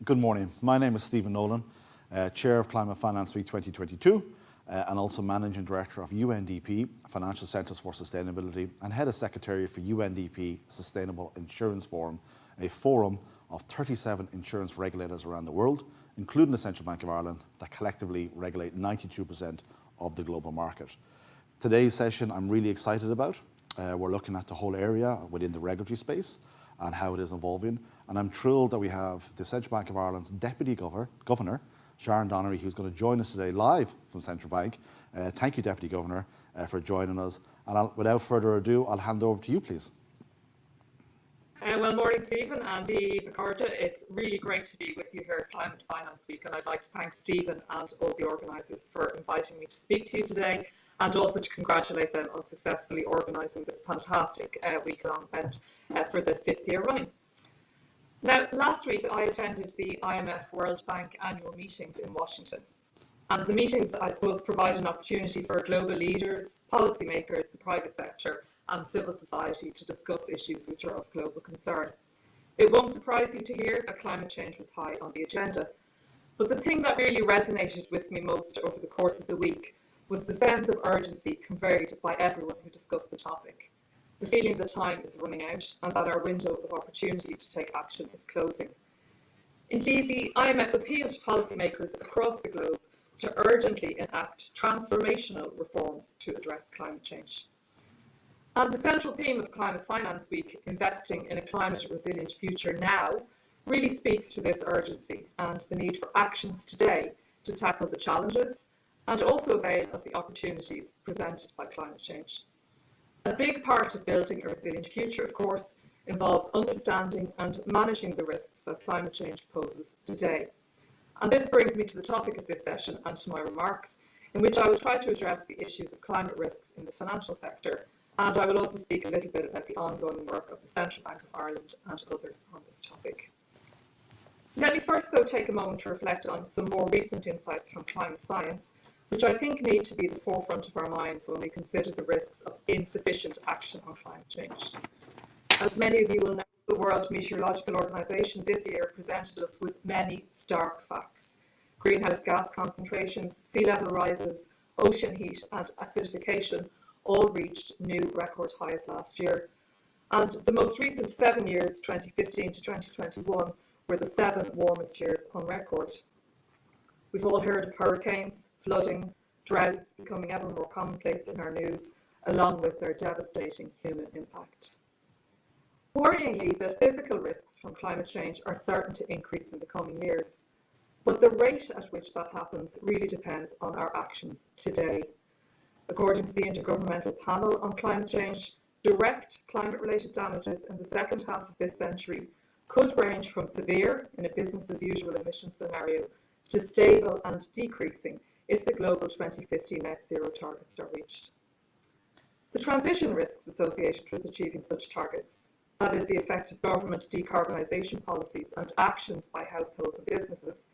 Good morning. My name is Stephen Nolan, Chair of Climate Finance Week 2022 and also Managing Director of UNDP, Financial Centres for Sustainability, and Head of Secretariat for UNDP Sustainable Insurance Forum, a forum of 37 insurance regulators around the world, including the Central Bank of Ireland, that collectively regulate 92% of the global market. Today's session I'm really excited about. We're looking at the whole area within the regulatory space and how it is evolving. And I'm thrilled that we have the Central Bank of Ireland's Deputy Governor, Sharon, Donnery, who's going to join us today live from Central Bank. Thank you, Deputy Governor, for joining us. And without further ado, I'll hand over to you, please. Well, morning, Stephen and Vicarja. It's really great to be with you here at Climate Finance Week, and I'd like to thank Stephen and all the organisers for inviting me to speak to you today, and also to congratulate them on successfully organising this fantastic week-long event for the 5th year running. Now, last week I attended the IMF World Bank annual meetings in Washington. And the meetings, I suppose, provide an opportunity for global leaders, policymakers, the private sector and civil society to discuss issues which are of global concern. It won't surprise you to hear that climate change was high on the agenda. But the thing that really resonated with me most over the course of the week was the sense of urgency conveyed by everyone who discussed the topic. The feeling that time is running out and that our window of opportunity to take action is closing. Indeed, the IMF appealed to policymakers across the globe to urgently enact transformational reforms to address climate change. And the central theme of Climate Finance Week, investing in a climate resilient future now, really speaks to this urgency and the need for actions today to tackle the challenges and also avail of the opportunities presented by climate change. A big part of building a resilient future, of course, involves understanding and managing the risks that climate change poses today. And this brings me to the topic of this session and to my remarks, in which I will try to address the issues of climate risks in the financial sector, and I will also speak a little bit about the ongoing work of the Central Bank of Ireland and others on this topic. Let me first, though, take a moment to reflect on some more recent insights from climate science, which I think need to be the forefront of our minds when we consider the risks of insufficient action on climate change. As many of you will know, the World Meteorological Organization this year presented us with many stark facts. Greenhouse gas concentrations, sea level rises, ocean heat and acidification all reached new record highs last year. And the most recent 7 years, 2015 to 2021, were the 7 warmest years on record. We've all heard of hurricanes, flooding, droughts becoming ever more commonplace in our news, along with their devastating human impact. Worryingly, the physical risks from climate change are certain to increase in the coming years, but the rate at which that happens really depends on our actions today. According to the Intergovernmental Panel on Climate Change, direct climate-related damages in the second half of this century could range from severe, in a business-as-usual emission scenario, to stable and decreasing if the global 2050 net zero targets are reached. The transition risks associated with achieving such targets, that is the effect of government decarbonisation policies and actions by households and businesses,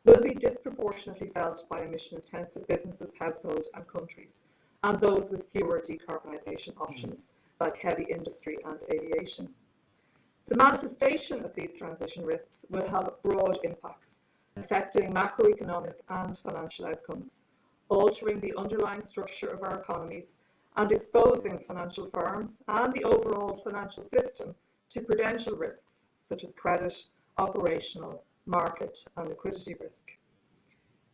will be disproportionately felt by emission-intensive businesses, households and countries, and those with fewer decarbonisation options, like heavy industry and aviation. The manifestation of these transition risks will have broad impacts, affecting macroeconomic and financial outcomes, altering the underlying structure of our economies and exposing financial firms and the overall financial system to prudential risks such as credit, operational, market and liquidity risk.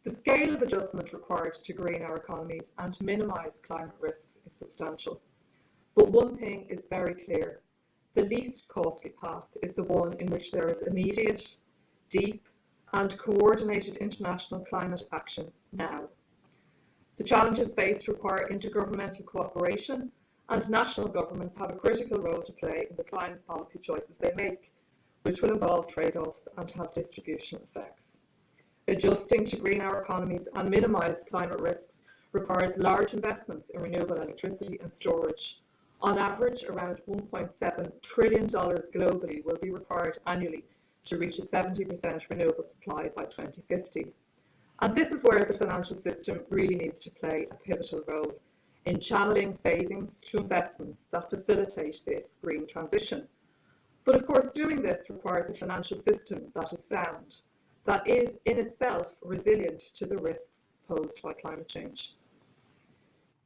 The scale of adjustment required to green our economies and minimise climate risks is substantial. But one thing is very clear: the least costly path is the one in which there is immediate, deep and coordinated international climate action now. The challenges faced require intergovernmental cooperation, and national governments have a critical role to play in the climate policy choices they make, which will involve trade-offs and have distribution effects. Adjusting to green our economies and minimise climate risks requires large investments in renewable electricity and storage. On average, around $1.7 trillion globally will be required annually to reach a 70% renewable supply by 2050. And this is where the financial system really needs to play a pivotal role in channeling savings to investments that facilitate this green transition. But of course, doing this requires a financial system that is sound, that is in itself resilient to the risks posed by climate change.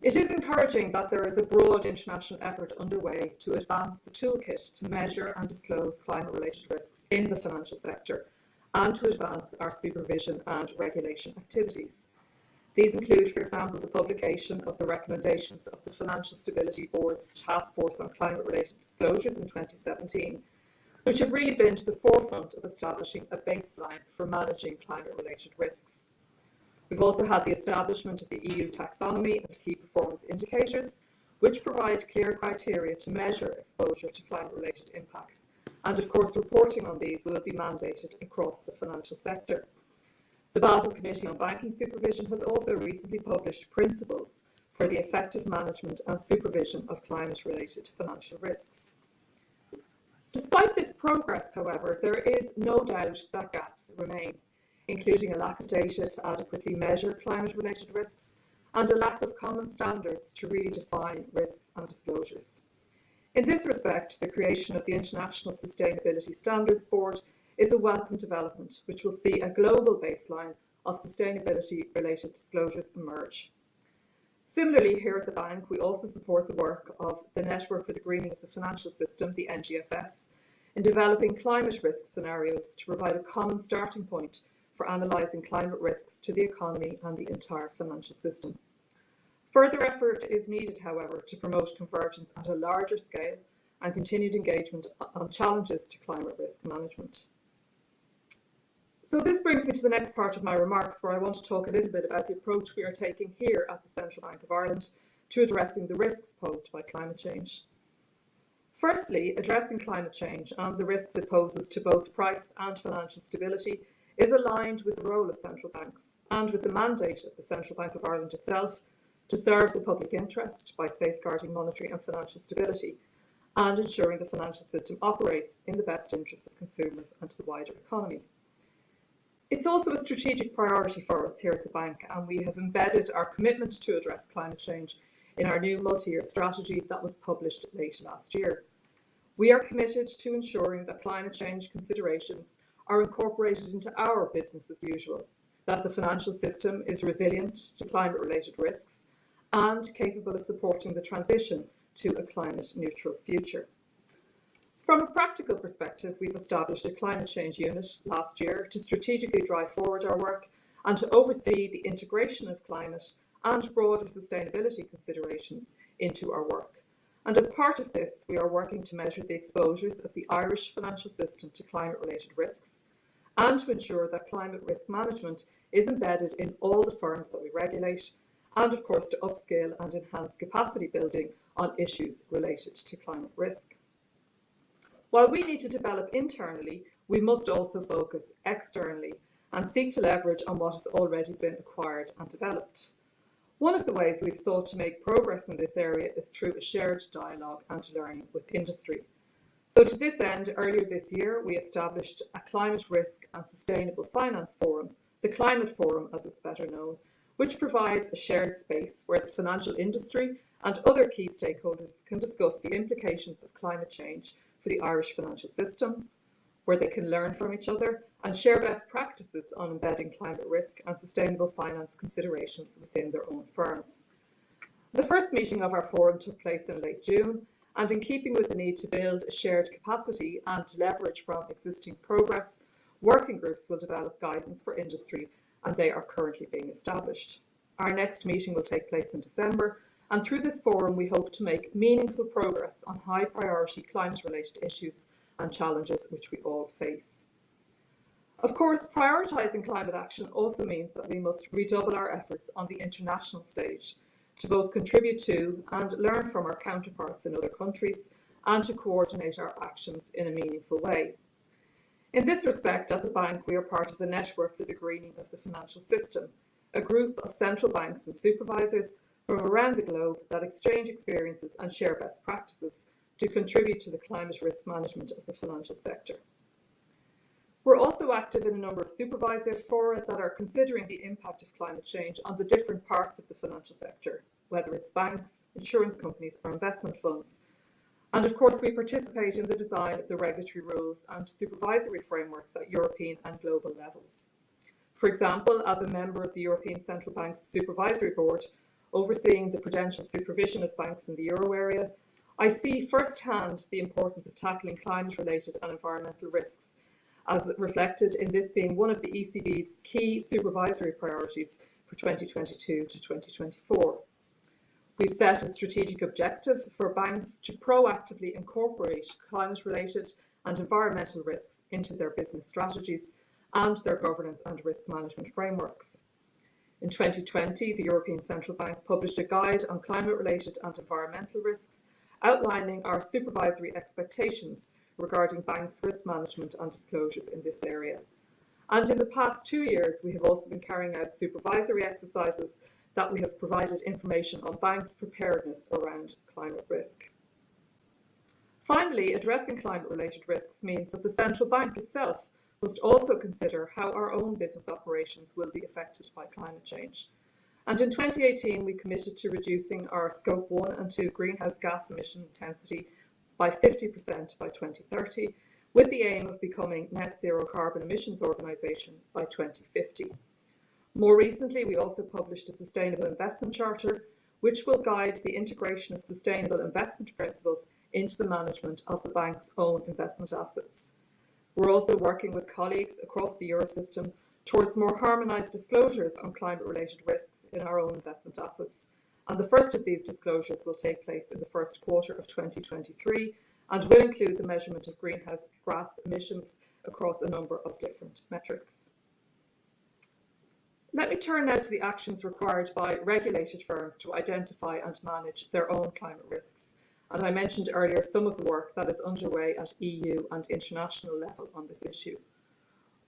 It is encouraging that there is a broad international effort underway to advance the toolkit to measure and disclose climate-related risks in the financial sector and to advance our supervision and regulation activities. These include, for example, the publication of the recommendations of the Financial Stability Board's Task Force on Climate-Related Disclosures in 2017, which have really been to the forefront of establishing a baseline for managing climate-related risks. We've also had the establishment of the EU taxonomy and key performance indicators, which provide clear criteria to measure exposure to climate-related impacts. And of course, reporting on these will be mandated across the financial sector. The Basel Committee on Banking Supervision has also recently published principles for the effective management and supervision of climate-related financial risks. Despite this progress, however, there is no doubt that gaps remain, including a lack of data to adequately measure climate-related risks and a lack of common standards to really define risks and disclosures. In this respect, the creation of the International Sustainability Standards Board is a welcome development, which will see a global baseline of sustainability-related disclosures emerge. Similarly, here at the bank, we also support the work of the Network for the Greening of the Financial System, the NGFS, in developing climate risk scenarios to provide a common starting point for analysing climate risks to the economy and the entire financial system. Further effort is needed, however, to promote convergence at a larger scale and continued engagement on challenges to climate risk management. So this brings me to the next part of my remarks, where I want to talk a little bit about the approach we are taking here at the Central Bank of Ireland to addressing the risks posed by climate change. Firstly, addressing climate change and the risks it poses to both price and financial stability is aligned with the role of central banks and with the mandate of the Central Bank of Ireland itself to serve the public interest by safeguarding monetary and financial stability and ensuring the financial system operates in the best interests of consumers and the wider economy. It's also a strategic priority for us here at the bank, and we have embedded our commitment to address climate change in our new multi-year strategy that was published late last year. We are committed to ensuring that climate change considerations are incorporated into our business as usual, that the financial system is resilient to climate-related risks and capable of supporting the transition to a climate-neutral future. From a practical perspective, we've established a climate change unit last year to strategically drive forward our work and to oversee the integration of climate and broader sustainability considerations into our work. And as part of this, we are working to measure the exposures of the Irish financial system to climate-related risks and to ensure that climate risk management is embedded in all the firms that we regulate, and of course to upscale and enhance capacity building on issues related to climate risk. While we need to develop internally, we must also focus externally and seek to leverage on what has already been acquired and developed. One of the ways we've sought to make progress in this area is through a shared dialogue and learning with industry. So to this end, earlier this year, we established a Climate Risk and Sustainable Finance Forum, the Climate Forum as it's better known, which provides a shared space where the financial industry and other key stakeholders can discuss the implications of climate change for the Irish financial system, where they can learn from each other and share best practices on embedding climate risk and sustainable finance considerations within their own firms. The first meeting of our forum took place in late June, and in keeping with the need to build a shared capacity and to leverage from existing progress, working groups will develop guidance for industry, and they are currently being established. Our next meeting will take place in December, and through this forum we hope to make meaningful progress on high priority climate related issues and challenges which we all face. Of course, prioritising climate action also means that we must redouble our efforts on the international stage to both contribute to and learn from our counterparts in other countries and to coordinate our actions in a meaningful way. In this respect, at the bank, we are part of the Network for the Greening of the Financial System, a group of central banks and supervisors from around the globe that exchange experiences and share best practices to contribute to the climate risk management of the financial sector. We're also active in a number of supervisory fora that are considering the impact of climate change on the different parts of the financial sector, whether it's banks, insurance companies or investment funds. And of course, we participate in the design of the regulatory rules and supervisory frameworks at European and global levels. For example, as a member of the European Central Bank's Supervisory Board, overseeing the prudential supervision of banks in the euro area, I see firsthand the importance of tackling climate-related and environmental risks, as reflected in this being one of the ECB's key supervisory priorities for 2022 to 2024. We've set a strategic objective for banks to proactively incorporate climate-related and environmental risks into their business strategies and their governance and risk management frameworks. In 2020, the European Central Bank published a guide on climate-related and environmental risks, outlining our supervisory expectations regarding banks' risk management and disclosures in this area. And in the past 2 years, we have also been carrying out supervisory exercises that we have provided information on banks' preparedness around climate risk. Finally, addressing climate-related risks means that the central bank itself must also consider how our own business operations will be affected by climate change. And in 2018, we committed to reducing our Scope 1 and 2 greenhouse gas emission intensity by 50% by 2030, with the aim of becoming net zero carbon emissions organisation by 2050. More recently, we also published a Sustainable Investment Charter, which will guide the integration of sustainable investment principles into the management of the bank's own investment assets. We're also working with colleagues across the Eurosystem towards more harmonised disclosures on climate-related risks in our own investment assets. And the first of these disclosures will take place in the first quarter of 2023 and will include the measurement of greenhouse gas emissions across a number of different metrics. Let me turn now to the actions required by regulated firms to identify and manage their own climate risks. And I mentioned earlier some of the work that is underway at EU and international level on this issue.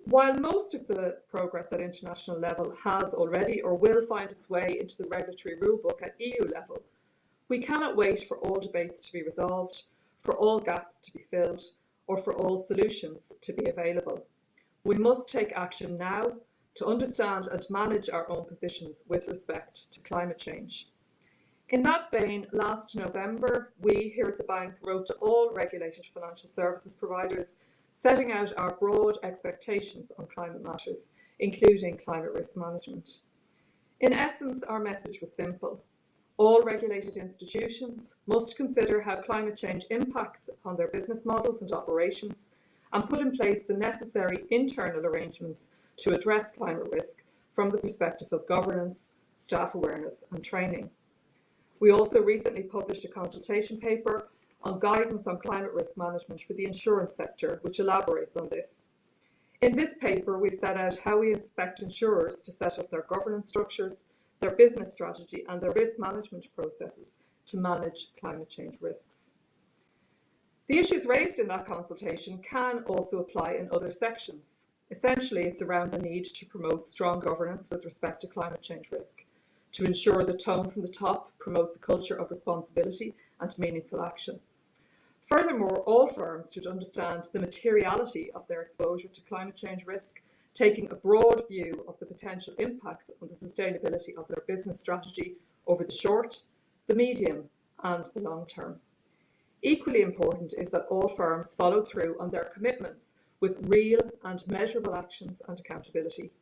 While most of the progress at international level has already or will find its way into the regulatory rulebook at EU level, we cannot wait for all debates to be resolved, for all gaps to be filled, or for all solutions to be available. We must take action now to understand and manage our own positions with respect to climate change. In that vein, last November, we here at the bank wrote to all regulated financial services providers, setting out our broad expectations on climate matters, including climate risk management. In essence, our message was simple. All regulated institutions must consider how climate change impacts upon their business models and operations, and put in place the necessary internal arrangements to address climate risk from the perspective of governance, staff awareness and training. We also recently published a consultation paper on guidance on climate risk management for the insurance sector, which elaborates on this. In this paper, we set out how we expect insurers to set up their governance structures, their business strategy and their risk management processes to manage climate change risks. The issues raised in that consultation can also apply in other sections. Essentially, it's around the need to promote strong governance with respect to climate change risk, to ensure the tone from the top promotes a culture of responsibility and meaningful action. Furthermore, all firms should understand the materiality of their exposure to climate change risk, taking a broad view of the potential impacts on the sustainability of their business strategy over the short, the medium, and the long term. Equally important is that all firms follow through on their commitments with real and measurable actions and accountability.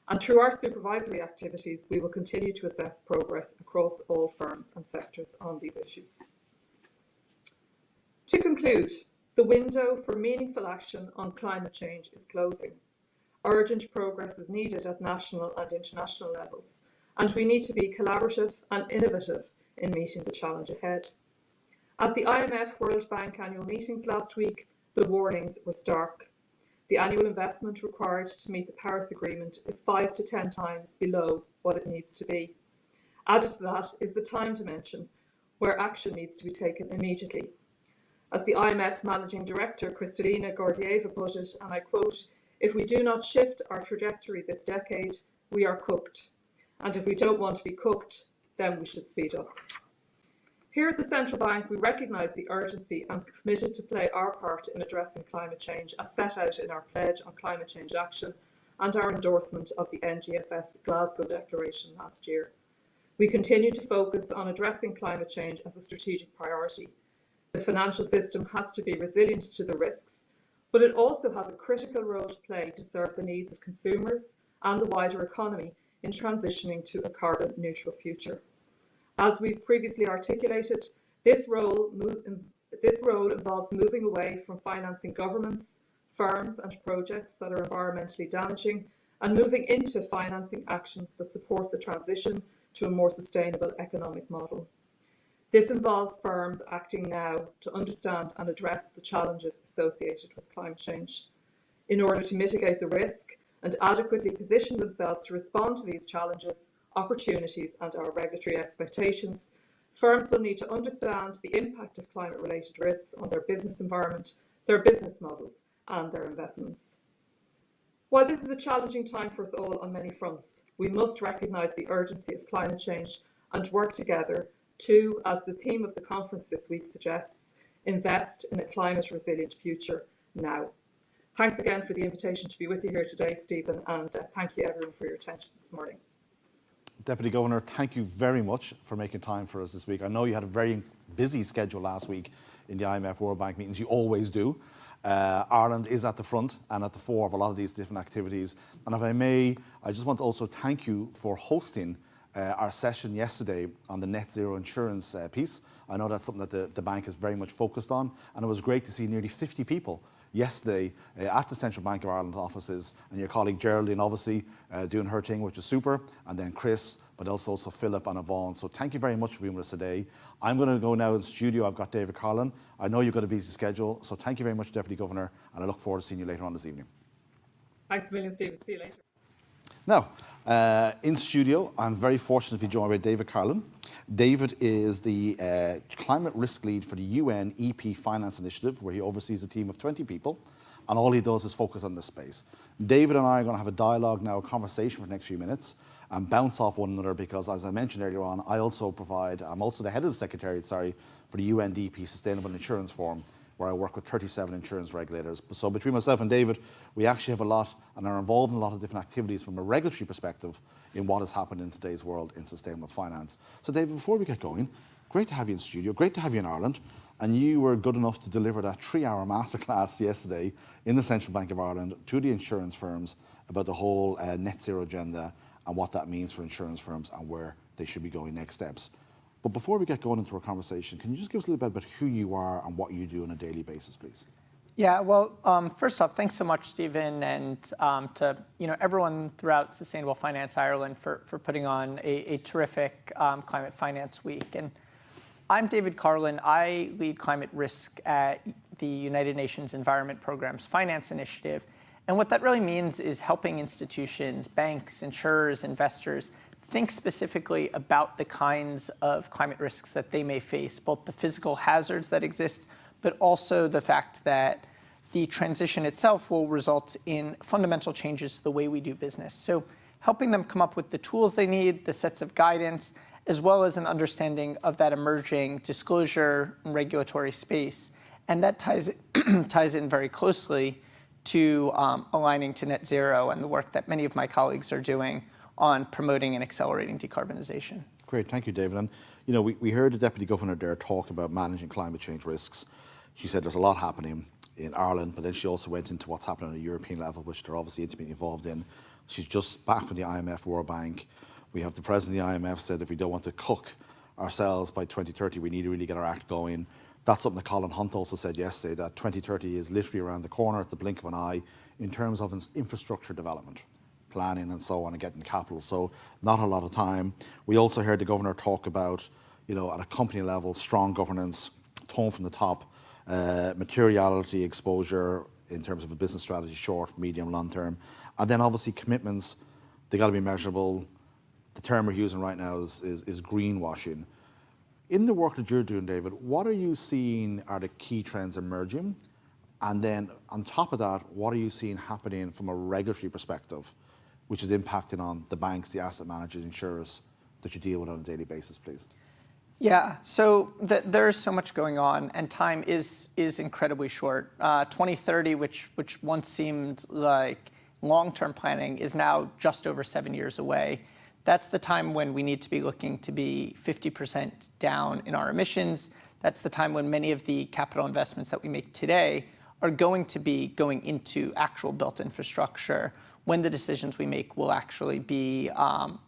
And through our supervisory activities, we will continue to assess progress across all firms and sectors on these issues. To conclude, the window for meaningful action on climate change is closing. Urgent progress is needed at national and international levels, and we need to be collaborative and innovative in meeting the challenge ahead. At the IMF World Bank annual meetings last week, the warnings were stark. The annual investment required to meet the Paris Agreement is 5 to 10 times below what it needs to be. Added to that is the time dimension, where action needs to be taken immediately. As the IMF Managing Director, Kristalina Georgieva, put it, and I quote, "If we do not shift our trajectory this decade, we are cooked. And if we don't want to be cooked, then we should speed up." Here at the Central Bank, we recognise the urgency and are committed to play our part in addressing climate change as set out in our pledge on climate change action and our endorsement of the NGFS Glasgow Declaration last year. We continue to focus on addressing climate change as a strategic priority. The financial system has to be resilient to the risks, but it also has a critical role to play to serve the needs of consumers and the wider economy in transitioning to a carbon neutral future. As we've previously articulated, this role involves moving away from financing governments, firms and projects that are environmentally damaging and moving into financing actions that support the transition to a more sustainable economic model. This involves firms acting now to understand and address the challenges associated with climate change. In order to mitigate the risk and adequately position themselves to respond to these challenges, opportunities and our regulatory expectations, firms will need to understand the impact of climate-related risks on their business environment, their business models and their investments. While this is a challenging time for us all on many fronts, we must recognise the urgency of climate change and work together to, as the theme of the conference this week suggests, invest in a climate-resilient future now. Thanks again for the invitation to be with you here today, Stephen, and thank you everyone for your attention this morning. Deputy Governor, thank you very much for making time for us this week. I know you had a very busy schedule last week in the IMF World Bank meetings. You always do. Ireland is at the front and at the fore of a lot of these different activities. And if I may, I just want to also thank you for hosting our session yesterday on the net zero insurance piece. I know that's something that the bank is very much focused on, and it was great to see nearly 50 people yesterday at the Central Bank of Ireland offices, and your colleague Geraldine obviously doing her thing, which is super, and then Chris, but also Philip and Yvonne. So thank you very much for being with us today. I'm going to go now in the studio. I've got David Carlin. I know you've got a busy schedule, so thank you very much, Deputy Governor, and I look forward to seeing you later on this evening. Thanks a million, Stephen. See you later. Now, in studio, I'm very fortunate to be joined by David Carlin. David is the climate risk lead for the UN EP Finance Initiative, where he oversees a team of 20 people, and all he does is focus on this space. David and I are going to have a dialogue now, a conversation for the next few minutes, and bounce off one another because, as I mentioned earlier on, I'm also the head of the Secretariat, for the UNDP Sustainable Insurance Forum, where I work with 37 insurance regulators. So between myself and David, we actually have a lot and are involved in a lot of different activities from a regulatory perspective in what has happened in today's world in sustainable finance. So David, before we get going, great to have you in studio, great to have you in Ireland, and you were good enough to deliver that 3-hour masterclass yesterday in the Central Bank of Ireland to the insurance firms about the whole net zero agenda and what that means for insurance firms and where they should be going next steps. But before we get going into our conversation, can you just give us a little bit about who you are and what you do on a daily basis, please? Yeah, well, first off, thanks so much, Stephen, and to everyone throughout Sustainable Finance Ireland for putting on a terrific Climate Finance Week. And I'm David Carlin. I lead climate risk at the United Nations Environment Programme's Finance Initiative. And what that really means is helping institutions, banks, insurers, investors think specifically about the kinds of climate risks that they may face, both the physical hazards that exist, but also the fact that the transition itself will result in fundamental changes to the way we do business. So helping them come up with the tools they need, the sets of guidance, as well as an understanding of that emerging disclosure and regulatory space. And that ties in very closely to aligning to net zero and the work that many of my colleagues are doing on promoting and accelerating decarbonization. Great, thank you, David. And we heard the Deputy Governor there talk about managing climate change risks. She said there's a lot happening in Ireland, but then she also went into what's happening on a European level, which they're obviously intimately involved in. She's just back from the IMF World Bank. We have the President of the IMF said if we don't want to cook ourselves by 2030, we need to really get our act going. That's something that Colin Hunt also said yesterday, that 2030 is literally around the corner at the blink of an eye in terms of infrastructure development, planning and so on, and getting capital. So not a lot of time. We also heard the Governor talk about, at a company level, strong governance, tone from the top, materiality exposure in terms of a business strategy, short, medium, long term. And then obviously commitments, they got to be measurable. The term we're using right now is greenwashing. In the work that you're doing, David, what are you seeing are the key trends emerging? And then on top of that, what are you seeing happening from a regulatory perspective, which is impacting on the banks, the asset managers, insurers that you deal with on a daily basis, please? Yeah, so there's so much going on, and time is incredibly short. 2030, which once seemed like long-term planning, is now just over 7 years away. That's the time when we need to be looking to be 50% down in our emissions. That's the time when many of the capital investments that we make today are going to be going into actual built infrastructure, when the decisions we make will actually be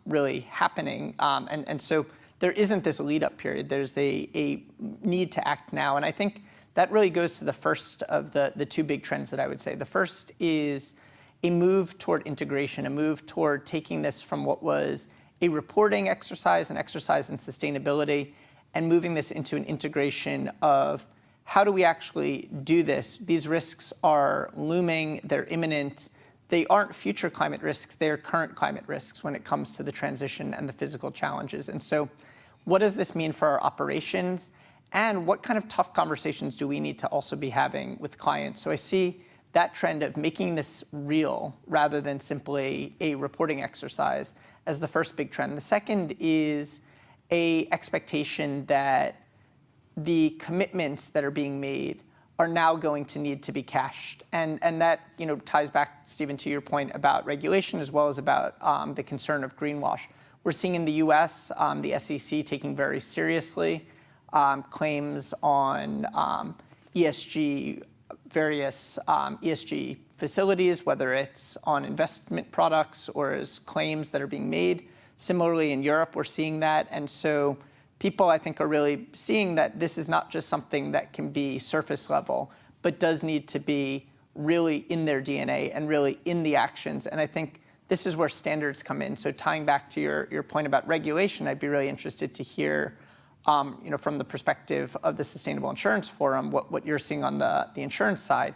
really happening. And so there isn't this lead-up period. There's a need to act now. And I think that really goes to the first of the two big trends that I would say. The first is a move toward integration, a move toward taking this from what was a reporting exercise, an exercise in sustainability, and moving this into an integration of how do we actually do this? These risks are looming, they're imminent. They aren't future climate risks, they're current climate risks when it comes to the transition and the physical challenges. And so what does this mean for our operations? And what kind of tough conversations do we need to also be having with clients? So I see that trend of making this real rather than simply a reporting exercise as the first big trend. The second is an expectation that the commitments that are being made are now going to need to be cashed. And that ties back, Stephen, to your point about regulation as well as about the concern of greenwash. We're seeing in the US, the SEC taking very seriously claims on ESG, various ESG facilities, whether it's on investment products or as claims that are being made. Similarly, in Europe, we're seeing that. And so people, I think, are really seeing that this is not just something that can be surface level, but does need to be really in their DNA and really in the actions. And I think this is where standards come in. So tying back to your point about regulation, I'd be really interested to hear from the perspective of the Sustainable Insurance Forum, what you're seeing on the insurance side.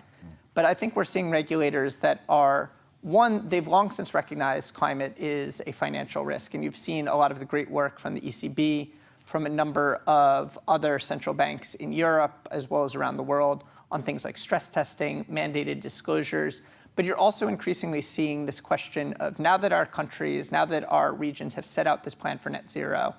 But I think we're seeing regulators that are, one, they've long since recognized climate is a financial risk. And you've seen a lot of the great work from the ECB, from a number of other central banks in Europe, as well as around the world, on things like stress testing, mandated disclosures. But you're also increasingly seeing this question of now that our countries, now that our regions have set out this plan for net zero,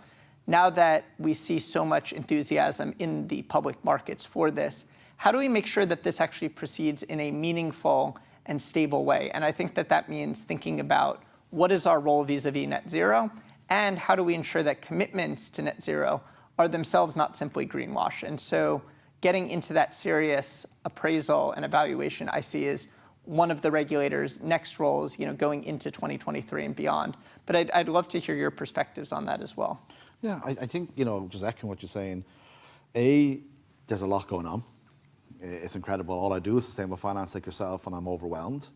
now that we see so much enthusiasm in the public markets for this, how do we make sure that this actually proceeds in a meaningful and stable way? And I think that means thinking about what is our role vis-a-vis net zero, and how do we ensure that commitments to net zero are themselves not simply greenwash. And so getting into that serious appraisal and evaluation, I see as one of the regulators' next roles, going into 2023 and beyond. But I'd love to hear your perspectives on that as well. Yeah, I think, just echoing what you're saying, there's a lot going on. It's incredible. All I do is sustainable finance like yourself, and I'm overwhelmed.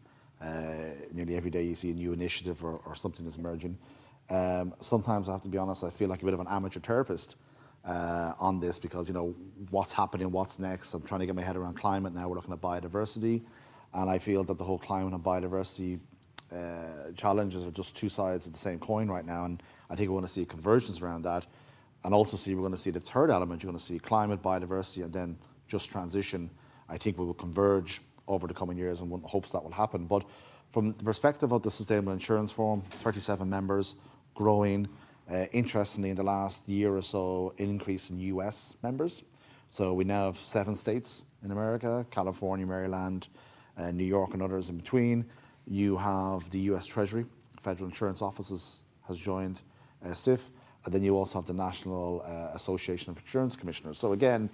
Nearly every day you see a new initiative or something is emerging. Sometimes I have to be honest, I feel like a bit of an amateur therapist on this because, what's happening, what's next. I'm trying to get my head around climate now. We're looking at biodiversity. And I feel that the whole climate and biodiversity challenges are just two sides of the same coin right now. And I think we're going to see a convergence around that. And also we're going to see the third element. You're going to see climate, biodiversity, and then just transition. I think we will converge over the coming years, and one hopes that will happen. But from the perspective of the Sustainable Insurance Forum, 37 members, growing. Interestingly, in the last year or so, an increase in US members. So we now have 7 states in America, California, Maryland, New York, and others in between. You have the US Treasury, Federal Insurance Offices has joined SIF, and then you also have the National Association of Insurance Commissioners. So again,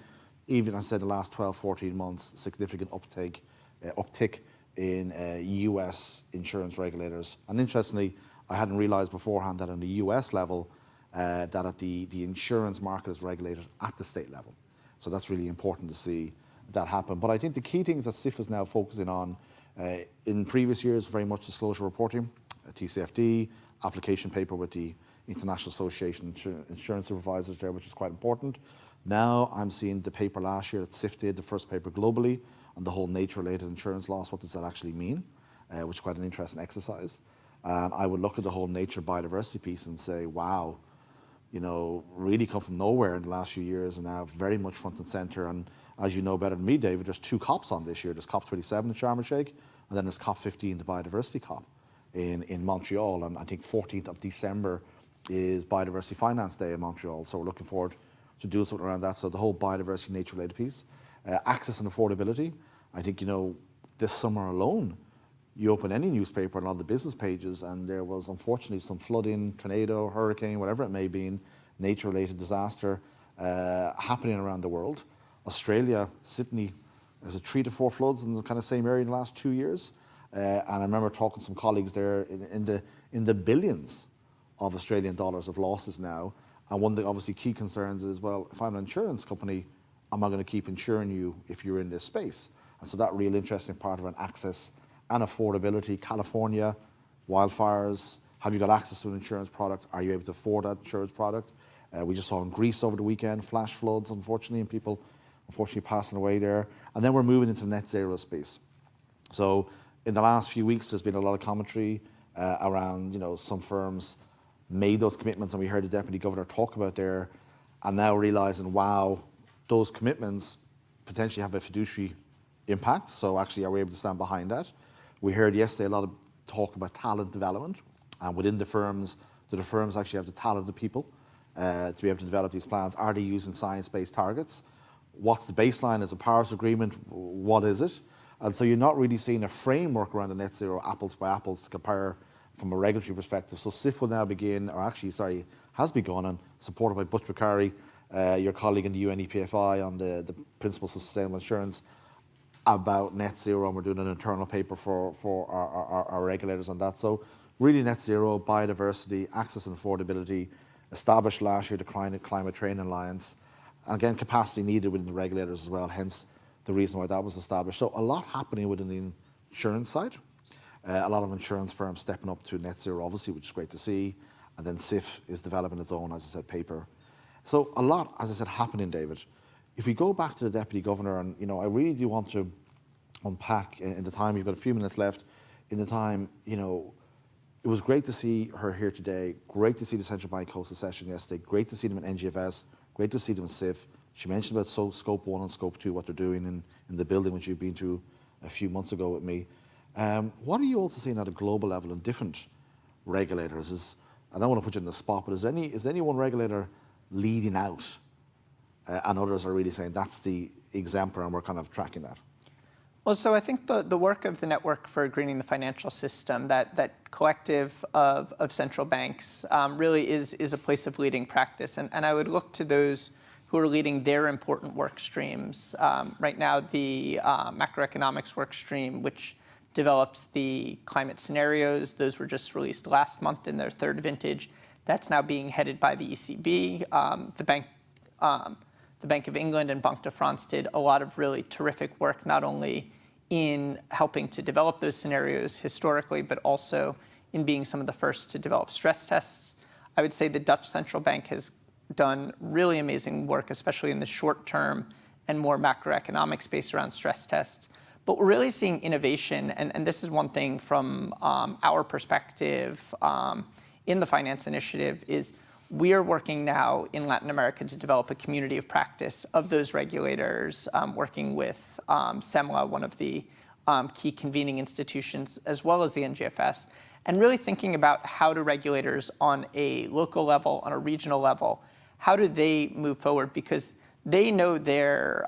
even as I said, the last 12, 14 months, significant uptick in US insurance regulators. And interestingly, I hadn't realized beforehand that on the US level, that at the insurance market is regulated at the state level. So that's really important to see that happen. But I think the key things that SIF is now focusing on, in previous years, very much disclosure reporting, TCFD, application paper with the International Association of Insurance Supervisors there, which is quite important. Now I'm seeing the paper last year that SIF did, the first paper globally, on the whole nature-related insurance loss. What does that actually mean? Which is quite an interesting exercise. And I would look at the whole nature biodiversity piece and say, wow, really come from nowhere in the last few years and now very much front and center. And as you know better than me, David, there's 2 COPs on this year. There's COP27 in Sharm el-Sheikh, and then there's COP15, the biodiversity COP in Montreal. And I think 14th of December is Biodiversity Finance Day in Montreal. So we're looking forward to doing something around that. So the whole biodiversity nature-related piece. Access and affordability. I think, this summer alone, you open any newspaper and on the business pages, and there was unfortunately some flooding, tornado, hurricane, whatever it may be, nature-related disaster happening around the world. Australia, Sydney, there's 3 to 4 floods in the kind of same area in the last 2 years. And I remember talking to some colleagues there in the billions of Australian dollars of losses now. And one of the obviously key concerns is, well, if I'm an insurance company, am I going to keep insuring you if you're in this space? And so that real interesting part of an access and affordability. California, wildfires, have you got access to an insurance product? Are you able to afford that insurance product? We just saw in Greece over the weekend, flash floods, unfortunately, and people unfortunately passing away there. And then we're moving into the net zero space. So in the last few weeks, there's been a lot of commentary around, some firms made those commitments, and we heard the Deputy Governor talk about there, and now realising, wow, those commitments potentially have a fiduciary impact. So actually, are we able to stand behind that? We heard yesterday a lot of talk about talent development, and within the firms, do the firms actually have the talented people to be able to develop these plans? Are they using science-based targets? What's the baseline as a Paris Agreement? What is it? And so you're not really seeing a framework around the net zero apples by apples to compare from a regulatory perspective. So CIF will now begin, has begun, and supported by Butch Bakari, your colleague in the UNEPFI on the Principles of Sustainable Insurance, about net zero, and we're doing an internal paper for our regulators on that. So really net zero, biodiversity, access and affordability, established last year the Climate Training Alliance, and again, capacity needed within the regulators as well, hence the reason why that was established. So a lot happening within the insurance side. A lot of insurance firms stepping up to net zero, obviously, which is great to see. And then CIF is developing its own, as I said, paper. So a lot, as I said, happening, David. If we go back to the Deputy Governor, and I really do want to unpack in the time, you've got a few minutes left, in the time, it was great to see her here today, great to see the Central Bank host a session yesterday, great to see them in NGFS, great to see them in CIF. She mentioned about Scope 1 and Scope 2, what they're doing in the building, which you've been to a few months ago with me. What are you also seeing at a global level in different regulators? I don't want to put you in the spot, but is any one regulator leading out and others are really saying that's the exemplar and we're kind of tracking that? Well, so I think the work of the Network for Greening the Financial System, that collective of central banks, really is a place of leading practice. And I would look to those who are leading their important work streams. Right now, the macroeconomics work stream, which develops the climate scenarios, those were just released last month in their 3rd vintage. That's now being headed by the ECB. The Bank of England and Banque de France did a lot of really terrific work, not only in helping to develop those scenarios historically, but also in being some of the first to develop stress tests. I would say the Dutch Central Bank has done really amazing work, especially in the short term and more macroeconomic space around stress tests. But we're really seeing innovation, and this is one thing from our perspective in the Finance Initiative, is we are working now in Latin America to develop a community of practice of those regulators, working with SEMLA, one of the key convening institutions, as well as the NGFS, and really thinking about how do regulators on a local level, on a regional level, how do they move forward? Because they know their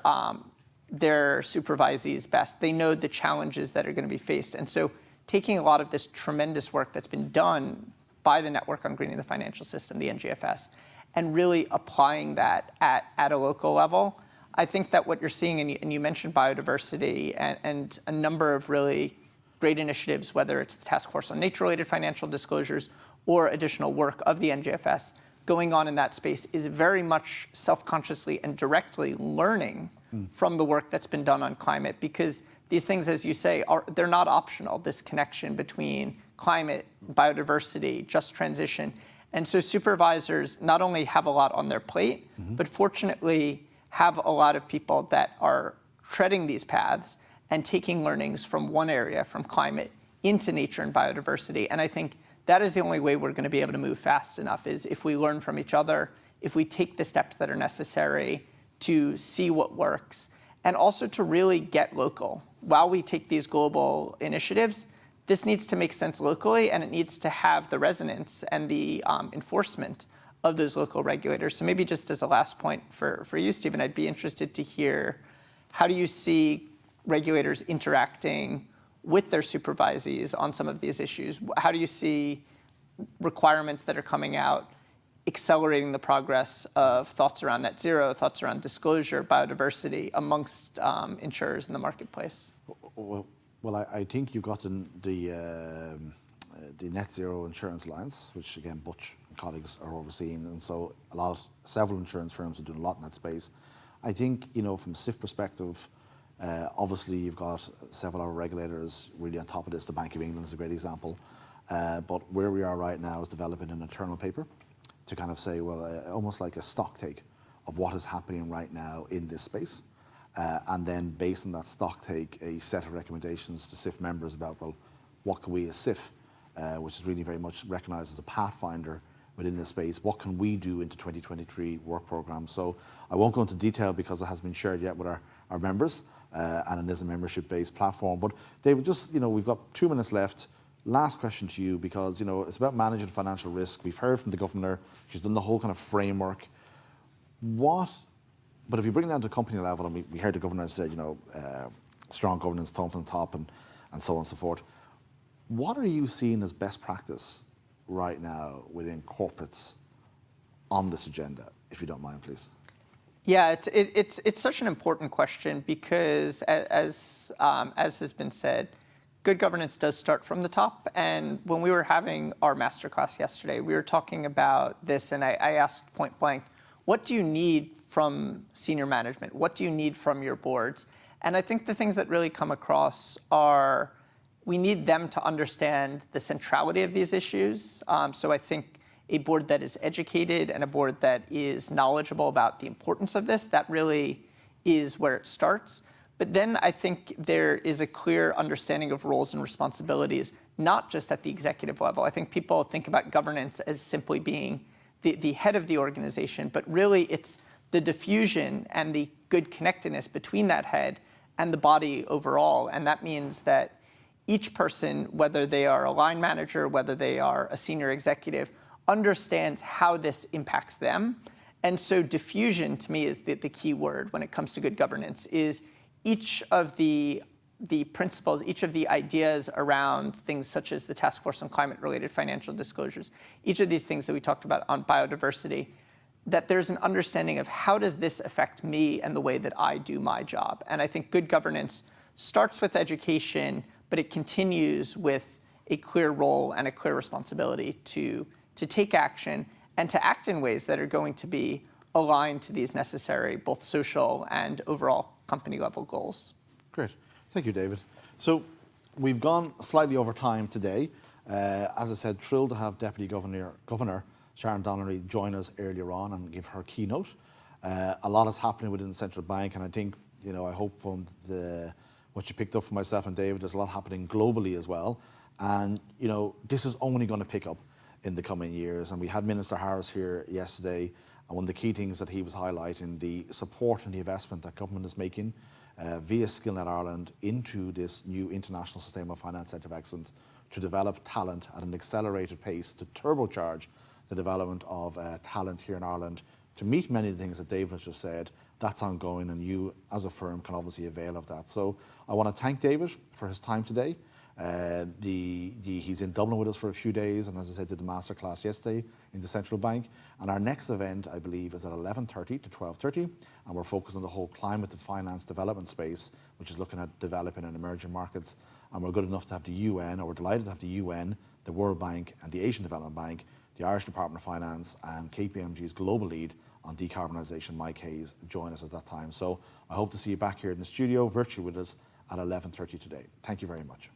supervisees best. They know the challenges that are going to be faced. And so taking a lot of this tremendous work that's been done by the Network on Greening the Financial System, the NGFS, and really applying that at a local level, I think that what you're seeing, and you mentioned biodiversity and a number of really great initiatives, whether it's the Task Force on Nature-Related Financial Disclosures or additional work of the NGFS going on in that space, is very much self-consciously and directly learning from the work that's been done on climate, because these things, as you say, they're not optional, this connection between climate, biodiversity, just transition. And so supervisors not only have a lot on their plate, but fortunately have a lot of people that are treading these paths and taking learnings from one area, from climate, into nature and biodiversity. And I think that is the only way we're going to be able to move fast enough, is if we learn from each other, if we take the steps that are necessary to see what works, and also to really get local. While we take these global initiatives, this needs to make sense locally, and it needs to have the resonance and the enforcement of those local regulators. So maybe just as a last point for you, Stephen, I'd be interested to hear, how do you see regulators interacting with their supervisees on some of these issues? How do you see requirements that are coming out accelerating the progress of thoughts around net zero, thoughts around disclosure, biodiversity amongst insurers in the marketplace? Well, I think you've got the Net Zero Insurance Alliance, which again Butch and colleagues are overseeing, and so several insurance firms are doing a lot in that space. I think, you know, from a SIF perspective, obviously you've got several other regulators really on top of this. The Bank of England is a great example, but where we are right now is developing an internal paper to kind of say, well, almost like a stock take of what is happening right now in this space. And then based on that stock take, a set of recommendations to SIF members about, well, what can we as SIF, which is really very much recognised as a pathfinder within this space, what can we do into 2023 work programme? So I won't go into detail because it hasn't been shared yet with our members, and it is a membership-based platform. But David, just, you know, we've got 2 minutes left. Last question to you, because, you know, it's about managing financial risk. We've heard from the governor, she's done the whole kind of framework. But if you bring it down to company level, and we heard the governor said, you know, strong governance, tone from the top, and so on and so forth. What are you seeing as best practice right now within corporates on this agenda, if you don't mind, please? Yeah, it's such an important question because, as has been said, good governance does start from the top. And when we were having our masterclass yesterday, we were talking about this, and I asked point blank, what do you need from senior management? What do you need from your boards? And I think the things that really come across are we need them to understand the centrality of these issues. So I think a board that is educated and a board that is knowledgeable about the importance of this, that really is where it starts. But then I think there is a clear understanding of roles and responsibilities, not just at the executive level. I think people think about governance as simply being the head of the organization, but really it's the diffusion and the good connectedness between that head and the body overall. And that means that each person, whether they are a line manager, whether they are a senior executive, understands how this impacts them. And so diffusion, to me, is the key word when it comes to good governance, is each of the principles, each of the ideas around things such as the Task Force on Climate-Related Financial Disclosures, each of these things that we talked about on biodiversity, that there's an understanding of how does this affect me and the way that I do my job. And I think good governance starts with education, but it continues with a clear role and a clear responsibility to take action and to act in ways that are going to be aligned to these necessary both social and overall company level goals. Great. Thank you, David. So we've gone slightly over time today. As I said, thrilled to have Deputy Governor Sharon Donnery join us earlier on and give her keynote. A lot is happening within the central bank, and I think, you know, I hope from what you picked up from myself and David, there's a lot happening globally as well. And, you know, this is only going to pick up in the coming years. And we had Minister Harris here yesterday, and one of the key things that he was highlighting, the support and the investment that government is making via SkillNet Ireland into this new International Sustainable Finance Centre of Excellence to develop talent at an accelerated pace, to turbocharge the development of talent here in Ireland, to meet many of the things that David has just said. That's ongoing, and you as a firm can obviously avail of that. So I want to thank David for his time today. He's in Dublin with us for a few days, and as I said, did the masterclass yesterday in the central bank. And our next event, I believe, is at 11:30 to 12:30, and we're focused on the whole climate and finance development space, which is looking at developing and emerging markets. And we're good enough to have the UN, or we're delighted to have the UN, the World Bank, and the Asian Development Bank, the Irish Department of Finance, and KPMG's global lead on decarbonisation, Mike Hayes, join us at that time. So I hope to see you back here in the studio, virtually with us, at 11:30 today. Thank you very much.